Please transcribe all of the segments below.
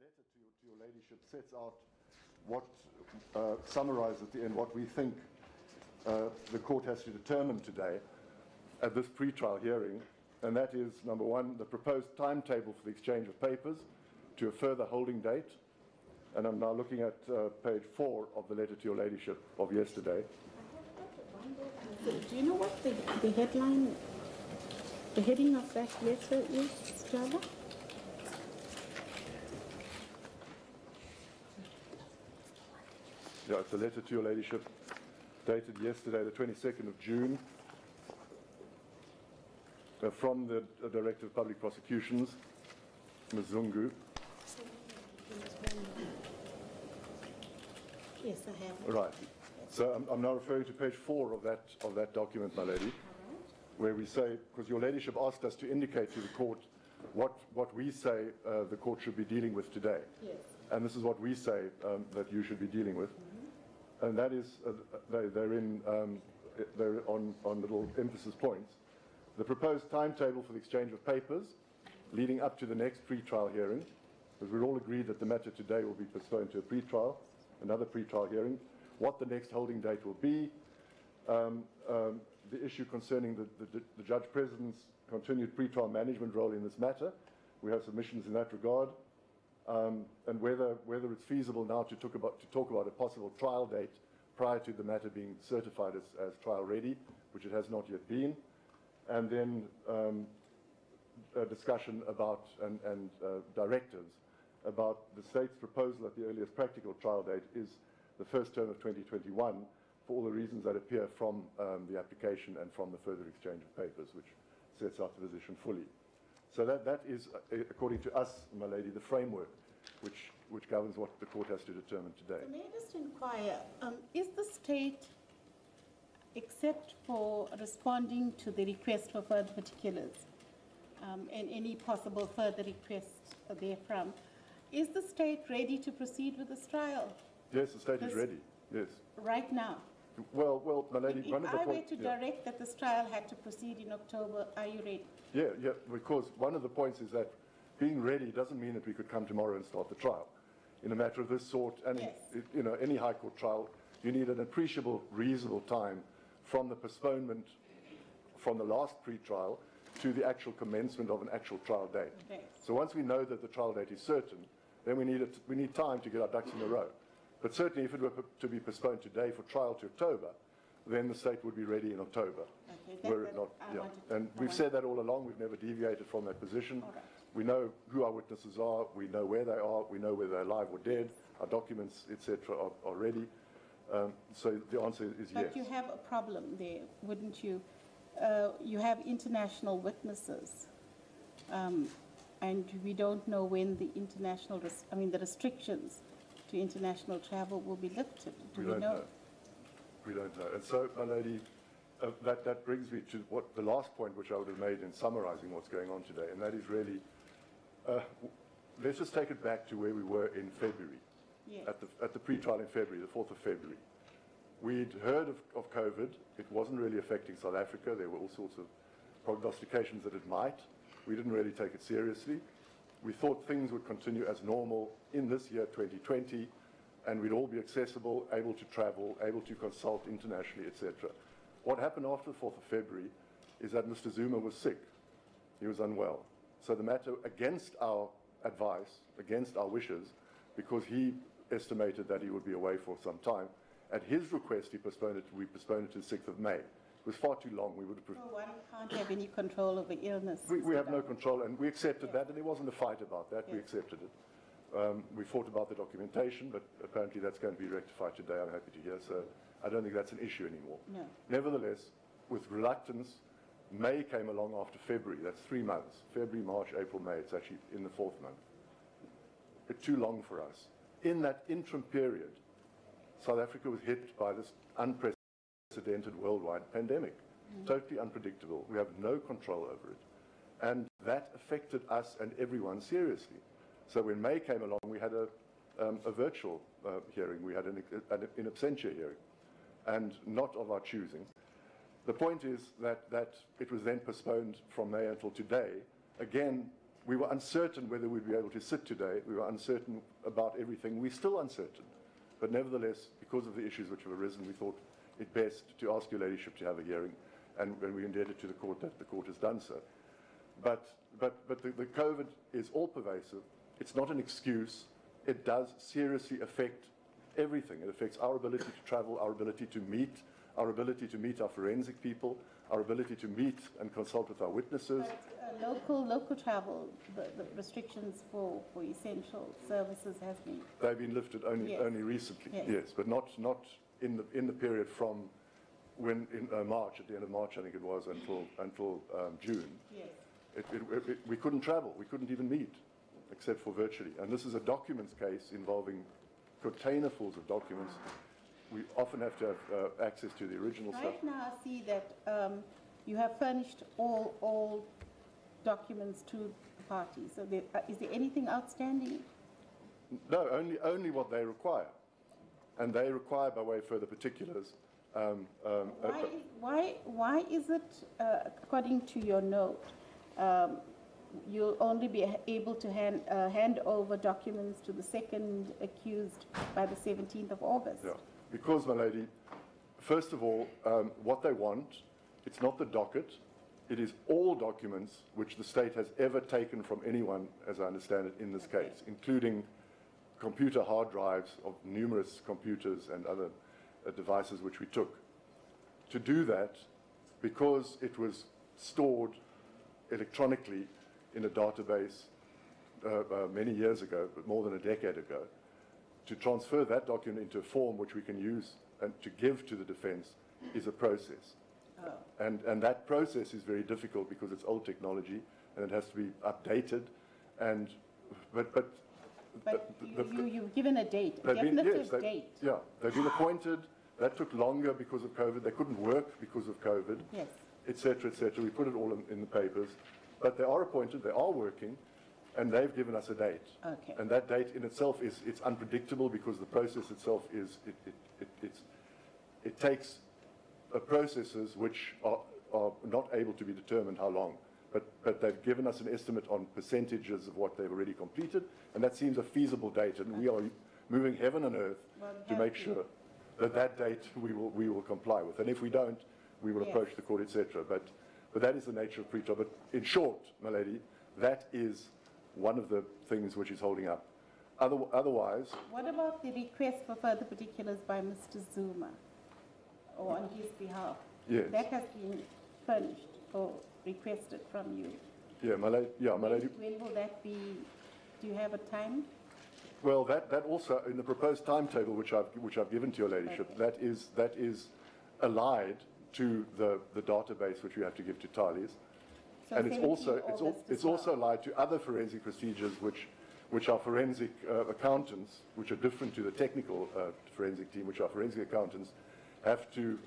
letter to your ladyship sets out what, summarizes at the end what we think the court has to determine today at this pre-trial hearing, and that is, number one, the proposed timetable for the exchange of papers to a further holding date. And I'm now looking at page 4 of the letter to your ladyship of yesterday. Do you know what the headline, the heading of that letter is, Java? Yeah, it's a letter to your ladyship dated yesterday, the 22nd of June, from the Director of Public Prosecutions, Ms. Zungu. Yes, I have. Right. So I'm now referring to page 4 of that document, my lady, where we say, because your ladyship asked us to indicate to the court what we say the court should be dealing with today. Yes. And this is what we say that you should be dealing with. And that is, they're on little emphasis points. The proposed timetable for the exchange of papers leading up to the next pre-trial hearing, because we're all agreed that the matter today will be postponed to a pre-trial, another pre-trial hearing, what the next holding date will be, the issue concerning the Judge President's continued pre-trial management role in this matter. We have submissions in that regard. And whether it's feasible now to talk about a possible trial date prior to the matter being certified as trial ready, which it has not yet been, and then a discussion about and directives about the state's proposal that the earliest practical trial date is the first term of 2021 for all the reasons that appear from the application and from the further exchange of papers, which sets out the position fully. So that is, according to us, my lady, the framework which governs what the court has to determine today. So may I just inquire, is the state, except for responding to the request for further particulars and any possible further requests therefrom, is the state ready to proceed with this trial? Yes, the state is ready, yes. Right now? Well, my lady, if one of the I were points, to direct that this trial had to proceed in October, are you ready? Yeah, because one of the points is that being ready doesn't mean that we could come tomorrow and start the trial. In a matter of this sort, and yes. Any High Court trial, you need an appreciable, reasonable time from the postponement from the last pre-trial to the actual commencement of an actual trial date. Okay. So once we know that the trial date is certain, then we need time to get our ducks in a row. But certainly if it were to be postponed today for trial to October, then the state would be ready in October. Okay, were it not, And we've said that all along. We've never deviated from that position. Right. We know who our witnesses are. We know where they are. We know whether they're alive or dead. Our documents, etc., are ready. So the answer is yes. But you have a problem there, wouldn't you? You have international witnesses, and we don't know when the the restrictions to international travel will be lifted. Do we know? We don't know. And so, my lady, that brings me to the last point which I would have made in summarizing what's going on today, and that is really, let's just take it back to where we were in February, yes. at the pre-trial in February, the 4th of February. We'd heard of COVID. It wasn't really affecting South Africa. There were all sorts of prognostications that it might. We didn't really take it seriously. We thought things would continue as normal in this year, 2020, and we'd all be accessible, able to travel, able to consult internationally, etc. What happened after the 4th of February is that Mr. Zuma was sick. He was unwell. So the matter, against our advice, against our wishes, because he estimated that he would be away for some time, at his request, we postponed it to the 6th of May. It was far too long. We would have. So one can't have any control over illness. We have no control, and we accepted that, and there wasn't a fight about that. Yes. We accepted it. We fought about the documentation, but apparently that's going to be rectified today, I'm happy to hear. So I don't think that's an issue anymore. No. Nevertheless, with reluctance, May came along after February. That's 3 months. February, March, April, May. It's actually in the 4th month. It's too long for us. In that interim period, South Africa was hit by this unprecedented worldwide pandemic. Totally unpredictable. We have no control over it. And that affected us and everyone seriously. So when May came along, we had a virtual hearing. We had an in absentia hearing, and not of our choosing. The point is that it was then postponed from May until today, again We were uncertain whether we'd be able to sit today. We were uncertain about everything. We're still uncertain. But nevertheless, because of the issues which have arisen, we thought it best to ask your ladyship to have a hearing, and we indebted to the court that the court has done so. But the COVID is all pervasive. It's not an excuse. It does seriously affect everything. It affects our ability to travel, our ability to meet, our ability to meet our forensic people, our ability to meet and consult with our witnesses. But local travel, the restrictions for essential services has been. They've been lifted only recently, yes, but not in the period from when in March, at the end of March, I think it was, until June. Yes. We couldn't travel. We couldn't even meet, except for virtually. And this is a documents case involving containerfuls of documents. We often have to have access to the original stuff. Right now, I see that you have furnished all documents to the party. So is there anything outstanding? No, only what they require. And they require, by way of further particulars. Why is it, according to your note, you'll only be able to hand over documents to the second accused by the 17th of August? Yeah, because, my lady, first of all, what they want, it's not the docket, it is all documents which the state has ever taken from anyone, as I understand it, in this case, including computer hard drives of numerous computers and other devices which we took. To do that, because it was stored electronically in a database many years ago, but more than a decade ago, to transfer that document into a form which we can use and to give to the defense is a process. Oh. And that process is very difficult because it's old technology and it has to be updated. But you've given a date, a definitive date. Yeah, they've been appointed. That took longer because of COVID. They couldn't work because of COVID, yes, et cetera, et cetera. We put it all in the papers. But they are appointed, they are working, and they've given us a date. Okay. And that date in itself it's unpredictable because the process itself it takes processes which are not able to be determined how long. But they've given us an estimate on percentages of what they've already completed, and that seems a feasible date, and we are moving heaven and earth to make sure that date we will comply with. And if we don't, we will approach the court, etc. But that is the nature of pretrial. But in short, my lady, that is one of the things which is holding up. Otherwise... What about the request for further particulars by Mr. Zuma, or on his behalf? Yes. That has been furnished or requested from you. Yeah, my lady. When will that be? Do you have a time? Well, that also, in the proposed timetable which I've given to your ladyship, okay, that is allied to the database which we have to give to Tali's. So and it's also allied to other forensic procedures which our forensic accountants, which are different to the technical forensic team, which our forensic accountants have to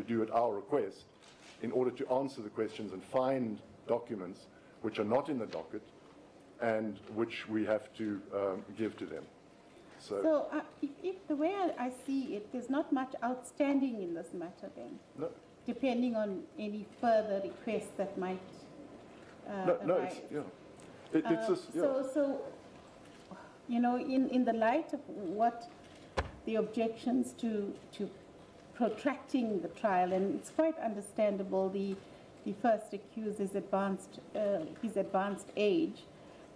do at our request in order to answer the questions and find documents which are not in the docket and which we have to give to them. So if the way I see it, there's not much outstanding in this matter then? No. Depending on any further requests that might arise. It's just, yeah. So, you know, in the light of what the objections to protracting the trial, and it's quite understandable, the first accused is his advanced age,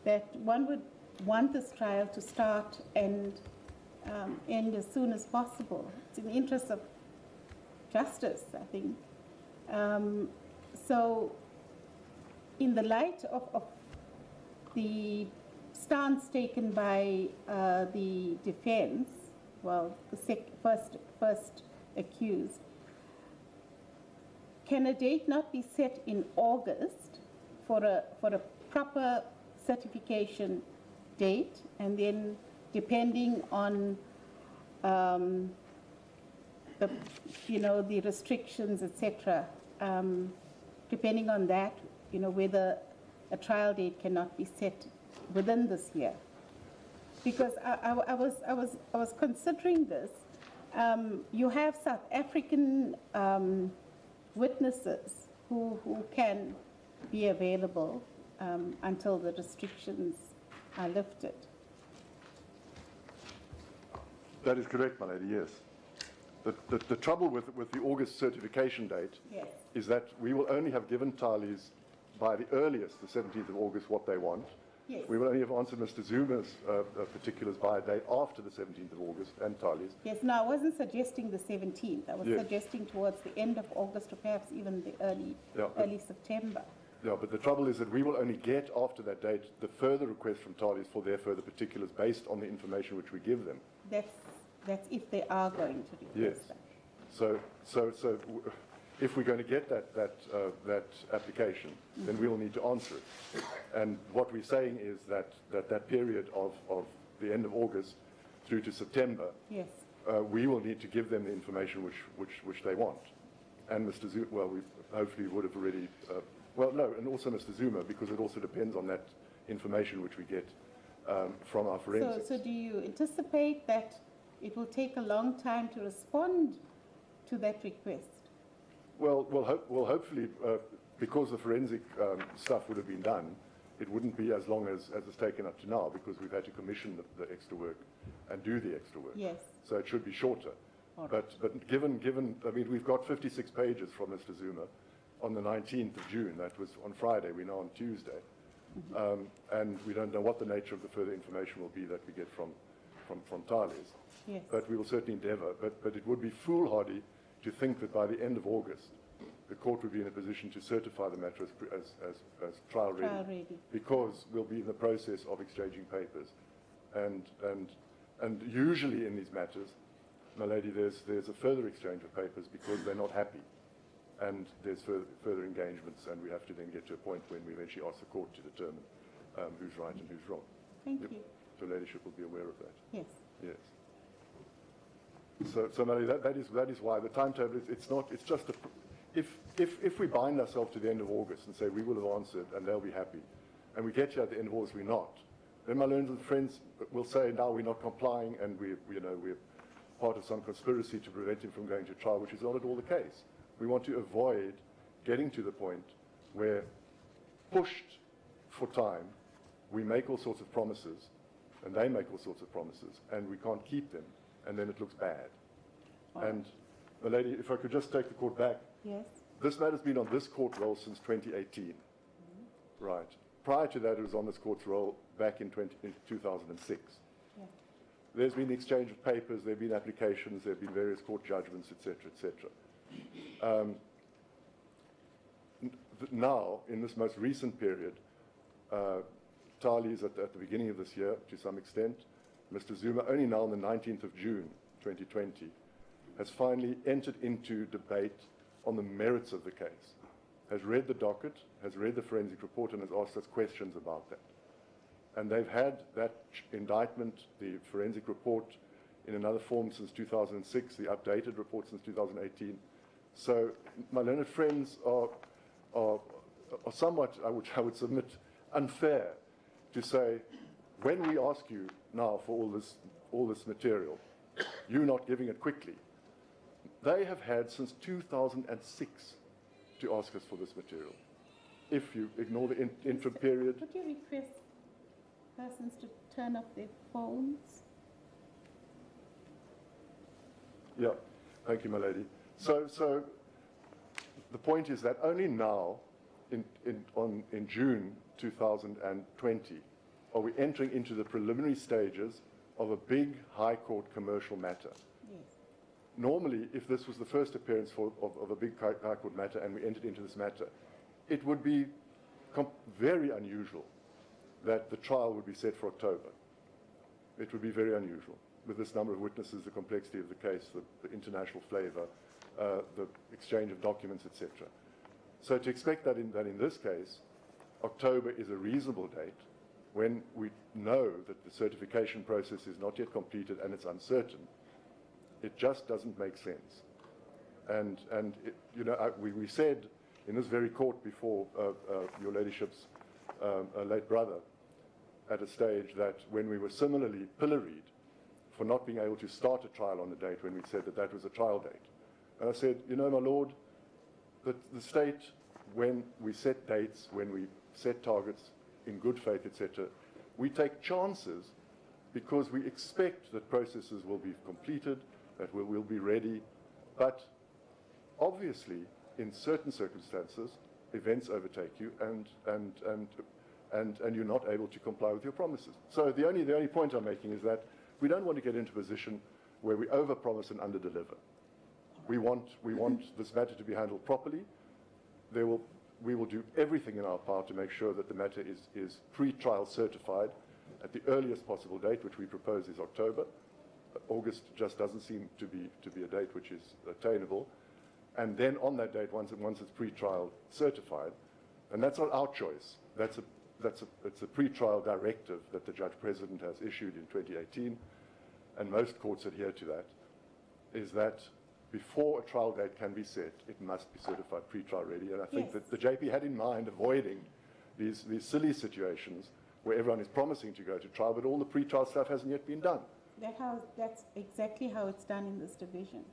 that one would want this trial to start and end as soon as possible. It's in the interest of justice, I think. So in the light of the stance taken by the defense, well, the first accused, can a date not be set in August for a proper certification date, and then depending on the restrictions, etc., depending on that, whether a trial date cannot be set within this year? Because I was considering this. You have South African witnesses who can be available until the restrictions are lifted. That is correct, my lady, yes. The trouble with the August certification date Yes. is that we will only have given Tali's by the earliest, the 17th of August, what they want. Yes. We will only have answered Mr. Zuma's particulars by a day after the 17th of August and Tali's. Yes, no, I wasn't suggesting the 17th. I was Yes. suggesting towards the end of August or perhaps even the early September. Yeah, but the trouble is that we will only get after that date the further request from Tali's for their further particulars based on the information which we give them. That's if they are going to request that. So if we're going to get that application, then we will need to answer it. And what we're saying is that period of the end of August through to September, Yes. we will need to give them the information which they want. And Mr. Zuma, well, we hopefully would have already, and also Mr. Zuma, because it also depends on that information which we get from our forensics. So do you anticipate that it will take a long time to respond to that request? Well, hopefully, because the forensic stuff would have been done, it wouldn't be as long as it's taken up to now, because we've had to commission the extra work and do the extra work. Yes. So it should be shorter. All right. But given, I mean, we've got 56 pages from Mr. Zuma on the 19th of June. That was on Friday. We're now on Tuesday. And we don't know what the nature of the further information will be that we get from Tali's. Yes. But we will certainly endeavour. But it would be foolhardy to think that by the end of August, the court would be in a position to certify the matter as trial ready. Trial ready. Because we'll be in the process of exchanging papers. And usually in these matters, my lady, there's a further exchange of papers because they're not happy. And there's further engagements, and we have to then get to a point when we eventually ask the court to determine who's right and who's wrong. Thank you. Your ladyship will be aware of that. Yes. Yes. So Melody, that is why the timetable it's just if we bind ourselves to the end of August and say we will have answered and they'll be happy, and we get here at the end of August we're not, then my learned friends will say now we're not complying and we're part of some conspiracy to prevent him from going to trial, which is not at all the case. We want to avoid getting to the point where, pushed for time, we make all sorts of promises, and they make all sorts of promises, and we can't keep them, and then it looks bad. Wow. And, the lady, if I could just take the court back. Yes. This matter's been on this court roll since 2018. Mm-hmm. Right. Prior to that, it was on this court's roll back in 2006. Yeah. There's been exchange of papers, there have been applications, there have been various court judgments, etc., etc. Now, in this most recent period, Tali's at the beginning of this year, to some extent, Mr. Zuma, only now on the 19th of June, 2020, has finally entered into debate on the merits of the case, has read the docket, has read the forensic report, and has asked us questions about that. And they've had that indictment, the forensic report, in another form since 2006, the updated report since 2018. So my learned friends are somewhat, I would submit, unfair to say, when we ask you now for all this material, you're not giving it quickly. They have had since 2006 to ask us for this material. If you ignore the interim period. Could you request persons to turn off their phones? Yeah, thank you, my lady. So the point is that only now, in June 2020, are we entering into the preliminary stages of a big High Court commercial matter. Yes. Normally, if this was the first appearance of a big High Court matter and we entered into this matter, it would be very unusual that the trial would be set for October. It would be very unusual with this number of witnesses, the complexity of the case, the international flavor, the exchange of documents, etc. So to expect that in this case, October is a reasonable date when we know that the certification process is not yet completed and it's uncertain, it just doesn't make sense. And we said in this very court before your ladyship's late brother at a stage that when we were similarly pilloried for not being able to start a trial on the date when we said that that was a trial date. And I said, my lord, that the state, when we set dates, when we set targets in good faith, etc. We take chances because we expect that processes will be completed, that we'll be ready. But obviously, in certain circumstances, events overtake you and you're not able to comply with your promises. So the only point I'm making is that we don't want to get into a position where we overpromise and underdeliver. We want this matter to be handled properly. We will do everything in our power to make sure that the matter is pre-trial certified at the earliest possible date, which we propose is October. August just doesn't seem to be a date which is attainable. And then on that date, once it's pre-trial certified, and that's not our choice. It's a pre-trial directive that the Judge President has issued in 2018, and most courts adhere to that, is that before a trial date can be set, it must be certified pre-trial ready. And I think that the JP had in mind avoiding these silly situations where everyone is promising to go to trial, but all the pre-trial stuff hasn't yet been done. That's exactly how it's done in this division.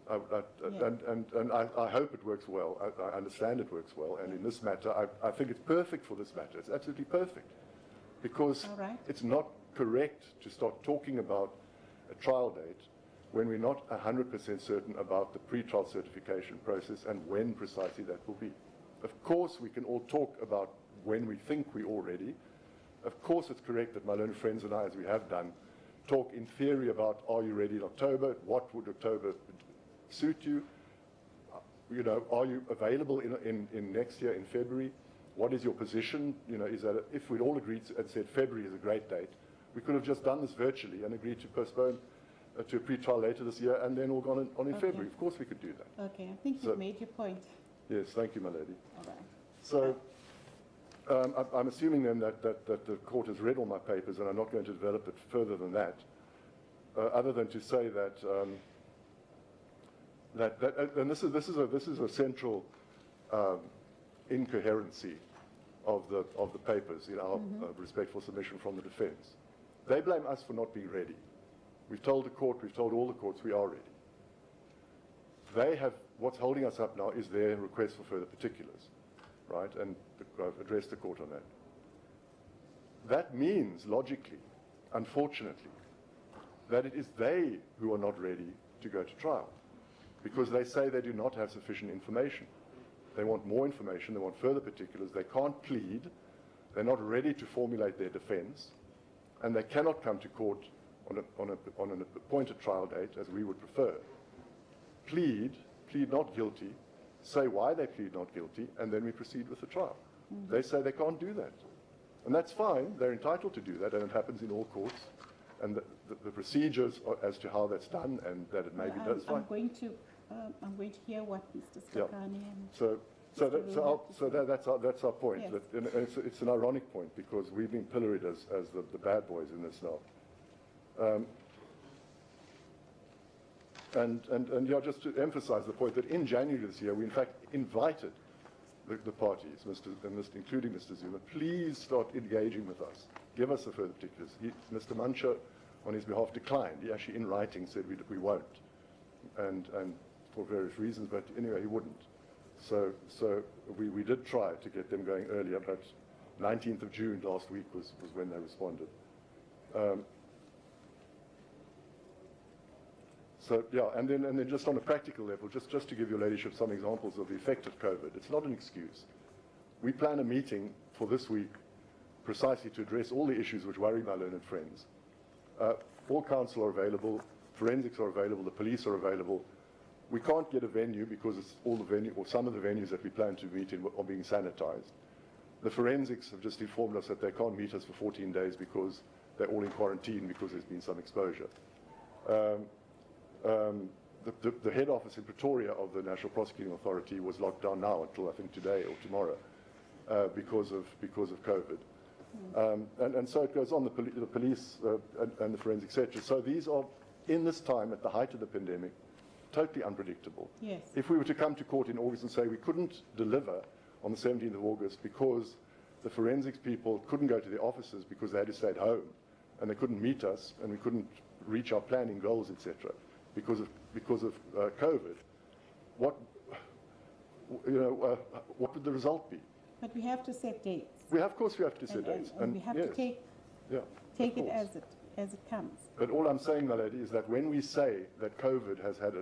And I hope it works well. I understand it works well. And in this matter, I think it's perfect for this matter. It's absolutely perfect. Because it's not correct to start talking about a trial date when we're not 100% certain about the pre-trial certification process and when precisely that will be. Of course, we can all talk about when we think we're all ready. Of course, it's correct that my learned friends and I, as we have done, talk in theory about, are you ready in October? What would October suit you? You know, are you available in next year in February? What is your position? You know, is that if we'd all agreed and said February is a great date, we could have just done this virtually and agreed to postpone to a pre-trial later this year and then all gone on in February. Of course we could do that. Okay, I think you've made your point. Yes, thank you, my lady. All right. So I'm assuming then that the court has read all my papers, and I'm not going to develop it further than that, other than to say that and this is a central incoherency of the papers in our respectful submission from the defence. They blame us for not being ready. We've told the court, we've told all the courts we are ready. They have, what's holding us up now is their request for further particulars, right? And I've addressed the court on that. That means, logically, unfortunately, that it is they who are not ready to go to trial, because they say they do not have sufficient information. They want more information, they want further particulars, they can't plead, they're not ready to formulate their defense, and they cannot come to court on an appointed trial date, as we would prefer. Plead not guilty, say why they plead not guilty, and then we proceed with the trial. They say they can't do that. And that's fine, they're entitled to do that, and it happens in all courts. And the procedures as to how that's done and that it may be done is fine. I'm going to hear what Mr. Skakani and that's our point. Yes. That, and it's an ironic point because we've been pilloried as the bad boys in this now. And yeah, just to emphasize the point that in January this year, we in fact invited the parties, including Mr. Zuma, please start engaging with us. Give us the further particulars. Mr. Muncher, on his behalf, declined. He actually, in writing, said we won't, and for various reasons, but anyway, he wouldn't. So we did try to get them going earlier, but 19th of June last week was when they responded. So yeah, and then just on a practical level, just to give your ladyship some examples of the effect of COVID, it's not an excuse. We plan a meeting for this week precisely to address all the issues which worry my learned friends. All counsel are available, forensics are available, the police are available. We can't get a venue because it's all the venue, or some of the venues that we plan to meet in are being sanitized. The forensics have just informed us that they can't meet us for 14 days because they're all in quarantine because there's been some exposure. The head office in Pretoria of the National Prosecuting Authority was locked down now until I think today or tomorrow because of COVID. And so it goes on, the police and the forensics, etc. So these are, in this time, at the height of the pandemic, totally unpredictable. Yes. If we were to come to court in August and say we couldn't deliver on the 17th of August because the forensics people couldn't go to their offices because they had to stay at home and they couldn't meet us and we couldn't reach our planning goals, etc., because of COVID, what would the result be? But we have to set dates. Of course we have to set dates. And we have to take it as it comes. But all I'm saying, my lady, is that when we say that COVID has had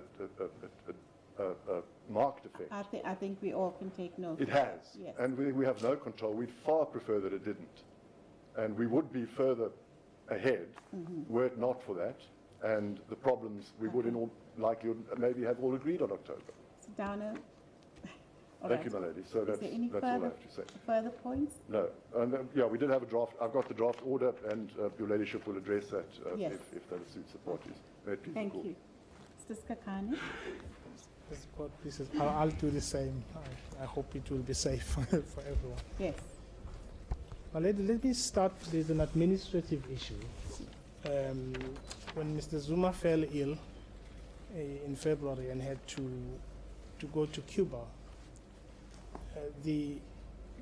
a marked effect, I think we all can take note. it has, yes. and we have no control. We'd far prefer that it didn't. And we would be further ahead were it not for that. And the problems we would in all likelihood maybe have all agreed on October. So Downer. Thank you, my lady. So that's all I have to say. Further points? No. And, we did have a draft. I've got the draft order, and your ladyship will address that yes. if that suits the parties. Thank you. Mr. Skakani? Mr. Court, please, I'll do the same. I hope it will be safe for everyone. Yes. My lady, let me start with an administrative issue. When Mr. Zuma fell ill in February and had to go to Cuba, the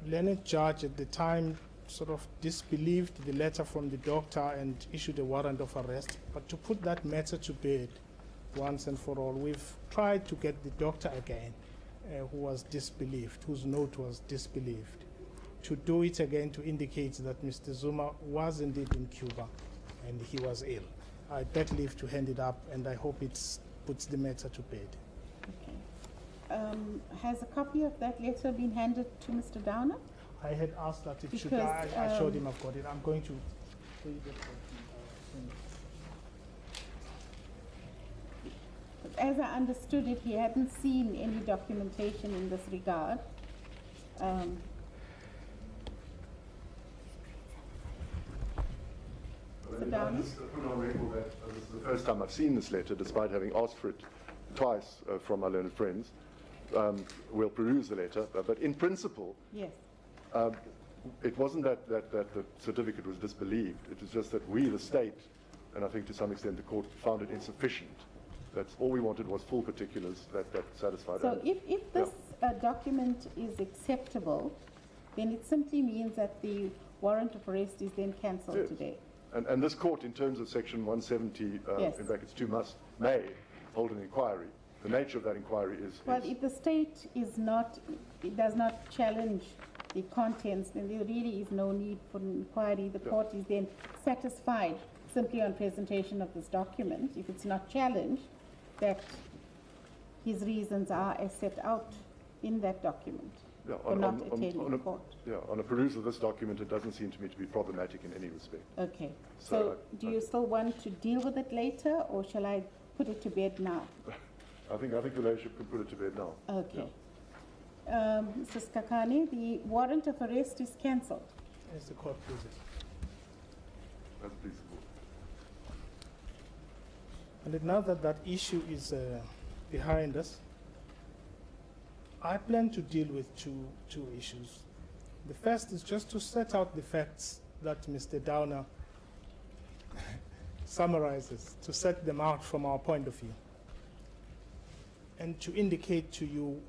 learned judge at the time sort of disbelieved the letter from the doctor and issued a warrant of arrest. But to put that matter to bed once and for all, we've tried to get the doctor again, who was disbelieved, whose note was disbelieved, to do it again to indicate that Mr. Zuma was indeed in Cuba and he was ill. I beg leave to hand it up, and I hope it puts the matter to bed. Okay. Has a copy of that letter been handed to Mr. Downer? I had asked that it should. Because, I showed him I've got it. I'm going to read it. As I understood it, he hadn't seen any documentation in this regard. I just put on record that this is the first time I've seen this letter, despite having asked for it twice from my learned friends. We'll peruse the letter, but in principle, yes. It wasn't that the certificate was disbelieved. It was just that we, the state, and I think to some extent the court, found it insufficient. That's all we wanted was full particulars that satisfied. So if this document is acceptable, then it simply means that the warrant of arrest is then cancelled yes. today. And this court, in terms of section 170, yes. in brackets 2, may hold an inquiry. The nature of that inquiry is... Well, if the state is not, it does not challenge the contents, then there really is no need for an inquiry. The court is then satisfied simply on presentation of this document, if it's not challenged, that his reasons are as set out in that document for not attending the court. On a perusal of this document, it doesn't seem to me to be problematic in any respect. Okay. So do you still want to deal with it later, or shall I put it to bed now? I think the ladyship can put it to bed now. Okay. Mr. Skakani, the warrant of arrest is cancelled. As the court pleases. That's pleasable. And now that that issue is behind us, I plan to deal with two issues. The first is just to set out the facts that Mr. Downer summarizes, to set them out from our point of view, and to indicate to you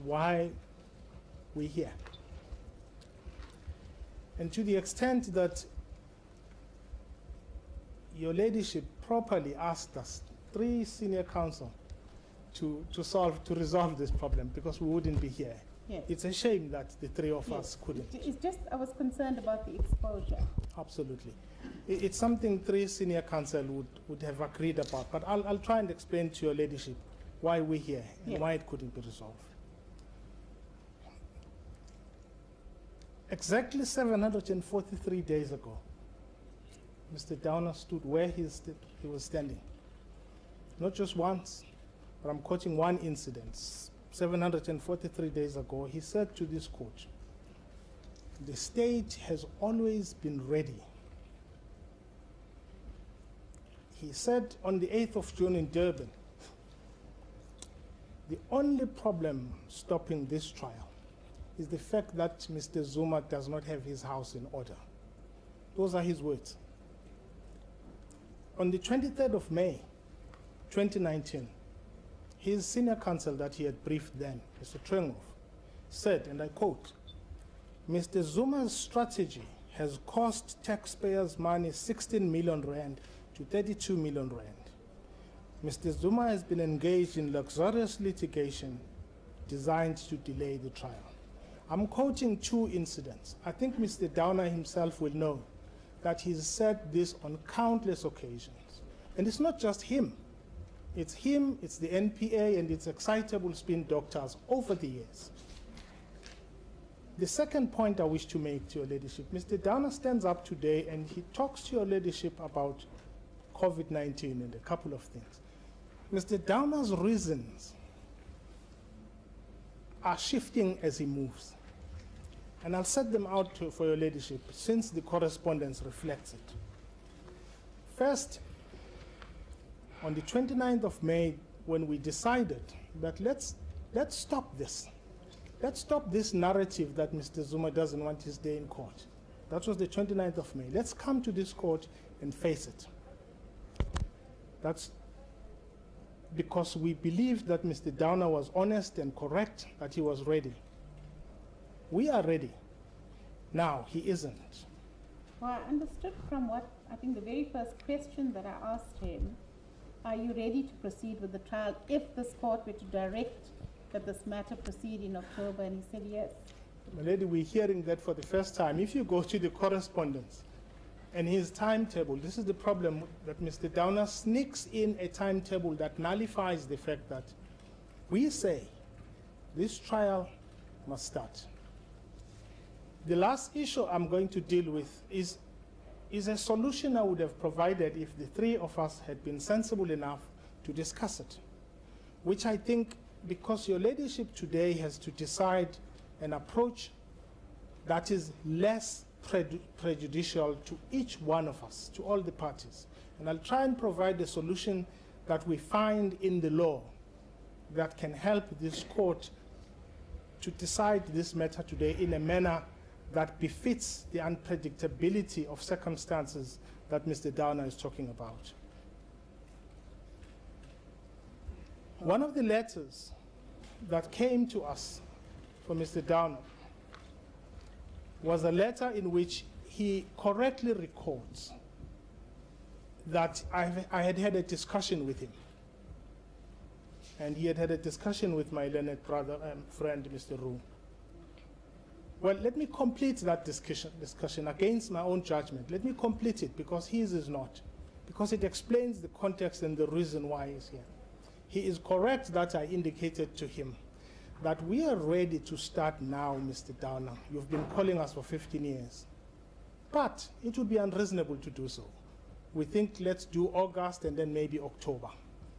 why we're here. And to the extent that your ladyship properly asked us, 3 senior counsel, to resolve this problem, because we wouldn't be here. Yes. It's a shame that the 3 of us couldn't. It's just I was concerned about the exposure. Absolutely. It's something 3 senior counsel would have agreed about, but I'll try and explain to your ladyship why we're here and why it couldn't be resolved. Exactly 743 days ago, Mr. Downer stood where he was standing. Not just once, but I'm quoting one incident. 743 days ago, he said to this court, the state has always been ready. He said on the 8th of June in Durban, the only problem stopping this trial is the fact that Mr. Zuma does not have his house in order. Those are his words. On the 23rd of May, 2019, his senior counsel that he had briefed then, Mr. Trenghoff, said, and I quote, Mr. Zuma's strategy has cost taxpayers' money 16 million rand to 32 million rand. Mr. Zuma has been engaged in luxurious litigation designed to delay the trial. I'm quoting 2 incidents. I think Mr. Downer himself will know that he's said this on countless occasions. And it's not just him. It's him, it's the NPA, and it's excitable spin doctors over the years. The second point I wish to make to your ladyship, Mr. Downer stands up today and he talks to your ladyship about COVID-19 and a couple of things. Mr. Downer's reasons are shifting as he moves. And I'll set them out for your ladyship since the correspondence reflects it. First, on the 29th of May, when we decided that let's stop this. Let's stop this narrative that Mr. Zuma doesn't want his day in court. That was the 29th of May. Let's come to this court and face it. That's because we believed that Mr. Downer was honest and correct, that he was ready. We are ready. Now, he isn't. Well, I understood from what, I think the very first question that I asked him, are you ready to proceed with the trial if this court were to direct that this matter proceed in October? And he said yes. My lady, we're hearing that for the first time. If you go to the correspondence and his timetable, this is the problem, that Mr. Downer sneaks in a timetable that nullifies the fact that we say this trial must start. The last issue I'm going to deal with is a solution I would have provided if the 3 of us had been sensible enough to discuss it, which I think, because your ladyship today has to decide an approach that is less prejudicial to each one of us, to all the parties. And I'll try and provide a solution that we find in the law that can help this court to decide this matter today in a manner that befits the unpredictability of circumstances that Mr. Downer is talking about. One of the letters that came to us from Mr. Downer was a letter in which he correctly records that I had had a discussion with him. And he had had a discussion with my learned brother and friend, Mr. Roo. Well, let me complete that discussion against my own judgment. Let me complete it, because his is not. Because it explains the context and the reason why he's here. He is correct that I indicated to him that we are ready to start now, Mr. Downer. You've been calling us for 15 years. But it would be unreasonable to do so. We think let's do August and then maybe October.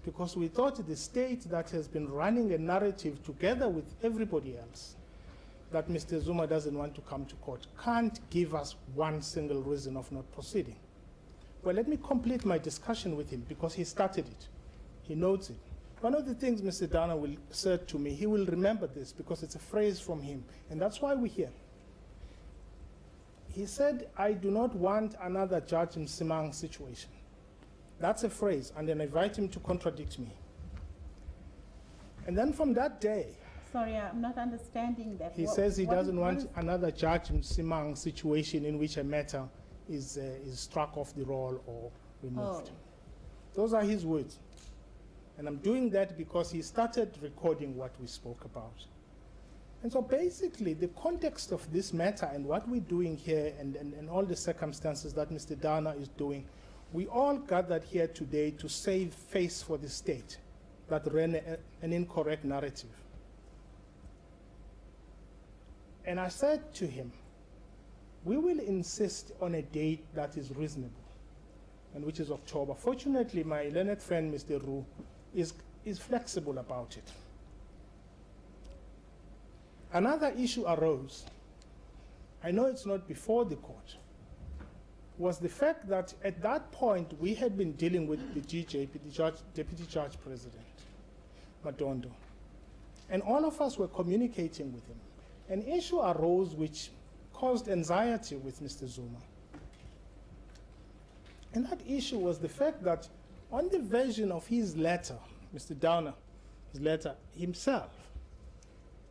Because we thought the state that has been running a narrative together with everybody else that Mr. Zuma doesn't want to come to court can't give us one single reason of not proceeding. Well, let me complete my discussion with him, because he started it. He notes it. One of the things Mr. Downer will say to me, he will remember this because it's a phrase from him, and that's why we're here. He said, I do not want another Judge Msimang situation. That's a phrase, and then I invite him to contradict me. And then from that day, Sorry, I'm not understanding that. He says he doesn't want another Judge Msimang situation in which a matter is struck off the roll or removed. Oh. Those are his words. And I'm doing that because he started recording what we spoke about. And so basically, the context of this matter and what we're doing here and all the circumstances that Mr. Downer is doing, we all gathered here today to save face for the state that ran an incorrect narrative. And I said to him, we will insist on a date that is reasonable, and which is October. Fortunately, my learned friend, Mr. Roo, is flexible about it. Another issue arose. I know it's not before the court, was the fact that at that point we had been dealing with the DJP, the Deputy Judge President, Madondo. And all of us were communicating with him. An issue arose which caused anxiety with Mr. Zuma. And that issue was the fact that on the version of his letter, Mr. Downer, his letter himself,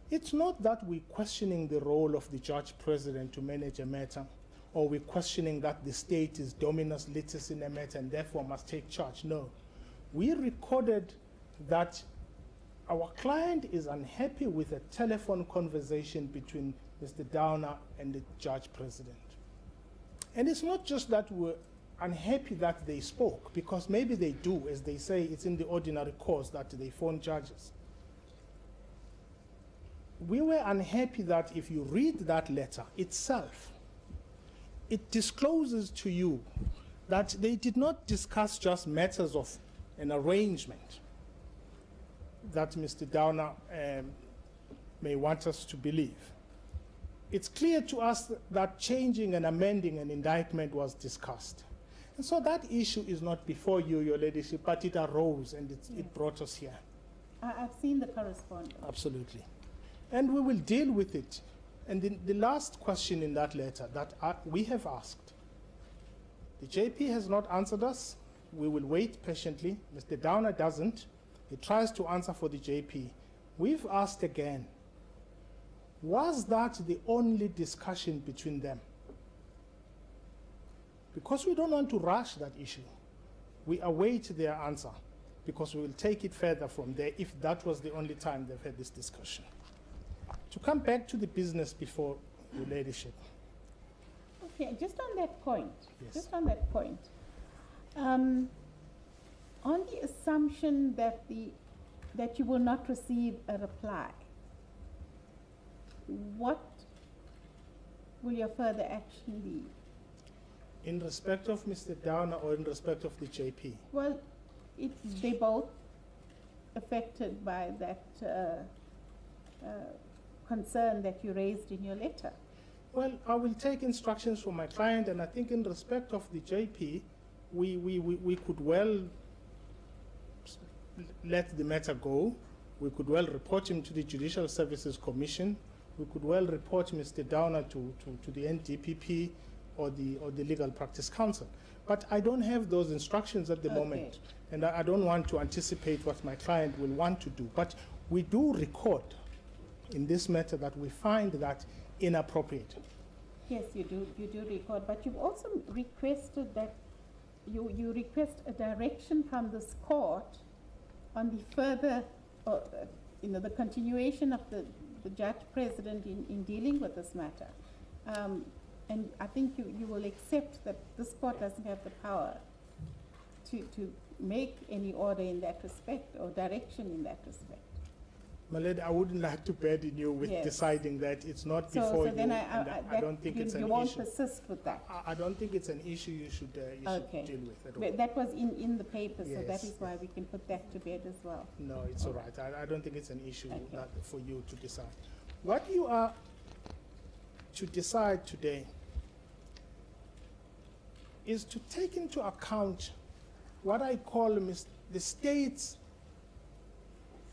it's not that we're questioning the role of the Judge President to manage a matter, or we're questioning that the state is dominus litis in a matter and therefore must take charge. No. We recorded that our client is unhappy with a telephone conversation between Mr. Downer and the judge president. And it's not just that we're unhappy that they spoke, because maybe they do, as they say, it's in the ordinary course that they phone judges. We were unhappy that if you read that letter itself, it discloses to you that they did not discuss just matters of an arrangement that Mr. Downer may want us to believe. It's clear to us that changing and amending an indictment was discussed. And so that issue is not before you, Your Ladyship, but it arose and it brought us here. I've seen the correspondence. Absolutely. And we will deal with it. And the last question in that letter that we have asked, the JP has not answered us. We will wait patiently. Mr. Downer doesn't. He tries to answer for the JP. We've asked again, was that the only discussion between them? Because we don't want to rush that issue, we await their answer, because we will take it further from there if that was the only time they've had this discussion. To come back to the business before Your Ladyship. Okay, just on that point, Yes. on the assumption that you will not receive a reply, what will your further action be? In respect of Mr. Downer or in respect of the JP? Well, they both affected by that concern that you raised in your letter. Well, I will take instructions from my client, and I think in respect of the JP, we could well let the matter go. We could well report him to the Judicial Services Commission. We could well report Mr. Downer to the NDPP or the Legal Practice Council. But I don't have those instructions at the moment, and I don't want to anticipate what my client will want to do. But we do record in this matter that we find that inappropriate. Yes, you do record, but you've also requested that you request a direction from this court on the further, the continuation of the judge president in dealing with this matter. And I think you will accept that this court doesn't have the power to make any order in that respect or direction in that respect. My lady, I wouldn't like to burden you with deciding that it's not before you. Then I don't think it's an issue. You won't persist with that. I don't think it's an issue you should deal with at all. But that was in the paper, so that Yes, is why we can put that to bed as well. No, it's all right. I don't think it's an issue for you to decide. What you are to decide today is to take into account what I call the state's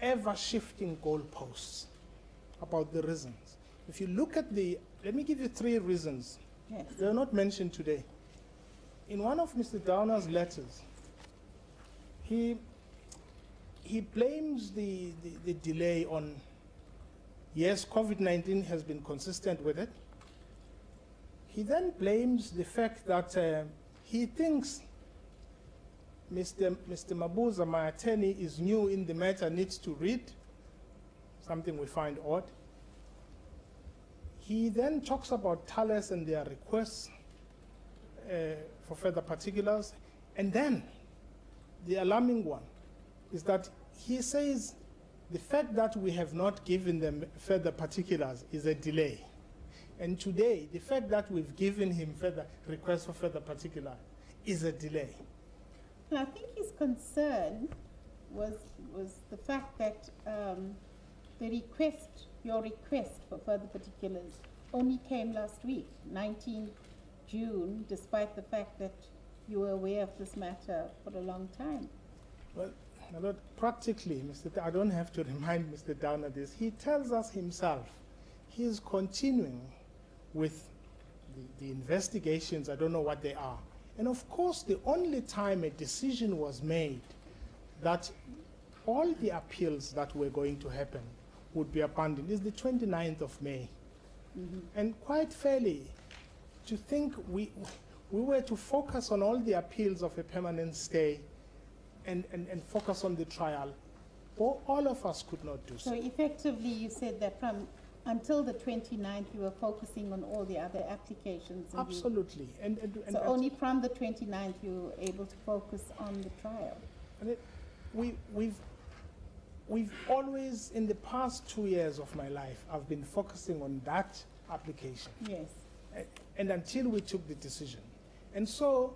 ever-shifting goalposts about the reasons. If you look at let me give you 3 reasons. Yes. They are not mentioned today. In one of Mr. Downer's letters, he blames the delay on, yes, COVID-19 has been consistent with it. He then blames the fact that he thinks Mr. Mabuza, my attorney, is new in the matter, needs to read, something we find odd. He then talks about Thales and their requests for further particulars. And then the alarming one is that he says the fact that we have not given them further particulars is a delay. And today, the fact that we've given him further requests for further particulars is a delay. I think his concern was the fact that your request for further particulars only came last week, 19 June, despite the fact that you were aware of this matter for a long time. Well, practically, I don't have to remind Mr. Downer this. He tells us himself he is continuing with the investigations. I don't know what they are. And of course, the only time a decision was made that all the appeals that were going to happen would be abandoned is the 29th of May. Mm-hmm. And quite fairly, to think we were to focus on all the appeals of a permanent stay and focus on the trial, all of us could not do so. So effectively, you said that from until the 29th, you were focusing on all the other applications. And Absolutely. And so only from the 29th you were able to focus on the trial. And we've always, in the past 2 years of my life, I've been focusing on that application. Yes. And until we took the decision. And so,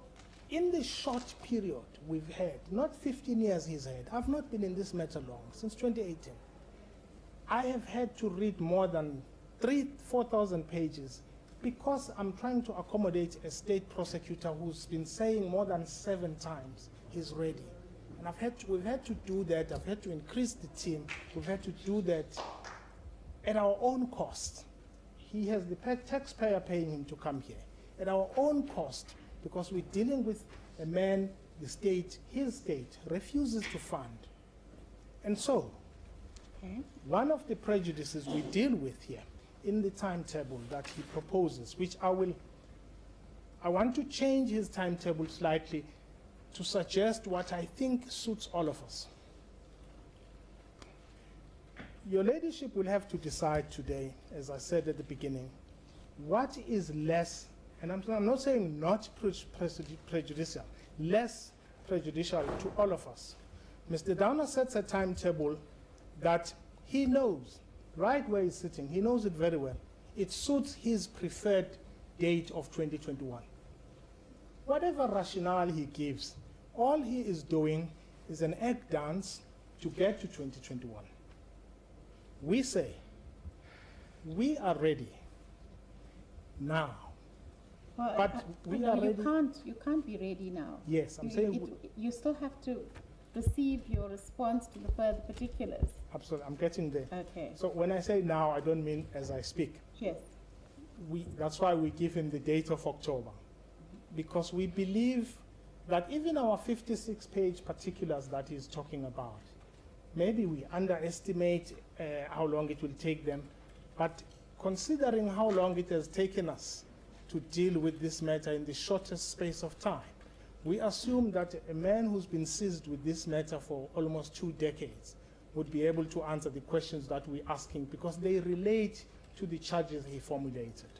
in the short period we've had, not 15 years he's had, I've not been in this matter long, since 2018. I have had to read more than 4,000 pages because I'm trying to accommodate a state prosecutor who's been saying more than 7 times he's ready. And we've had to do that. I've had to increase the team. We've had to do that at our own cost. He has the taxpayer paying him to come here at our own cost, because we're dealing with a man, the state, his state, refuses to fund. And so, one of the prejudices we deal with here in the timetable that he proposes, which I want to change his timetable slightly to suggest what I think suits all of us. Your ladyship will have to decide today, as I said at the beginning, what is less, and I'm not saying not prejudicial, less prejudicial to all of us. Mr. Downer sets a timetable that he knows, right where he's sitting, he knows it very well. It suits his preferred date of 2021. Whatever rationale he gives, all he is doing is an egg dance to get to 2021. We say, we are ready now. Well, But we are ready. You can't be ready now. Yes, I'm saying you still have to receive your response to the further particulars. absolutely. I'm getting there. Okay. So when I say now, I don't mean as I speak. Yes. That's why we give him the date of October, because we believe that even our 56-page particulars that he's talking about, maybe we underestimate how long it will take them, but considering how long it has taken us to deal with this matter in the shortest space of time, we assume that a man who's been seized with this matter for almost 2 decades would be able to answer the questions that we're asking, because they relate to the charges he formulated.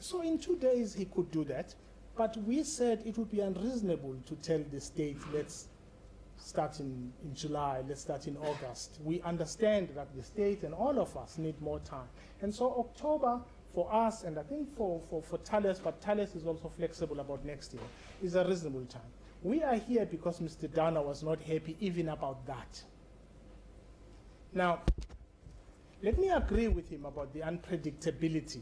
So in 2 days he could do that, but we said it would be unreasonable to tell the state, let's start in July, let's start in August. We understand that the state and all of us need more time. And so October for us, and I think for Thales, but Thales is also flexible about next year, is a reasonable time. We are here because Mr. Downer was not happy even about that. Now, let me agree with him about the unpredictability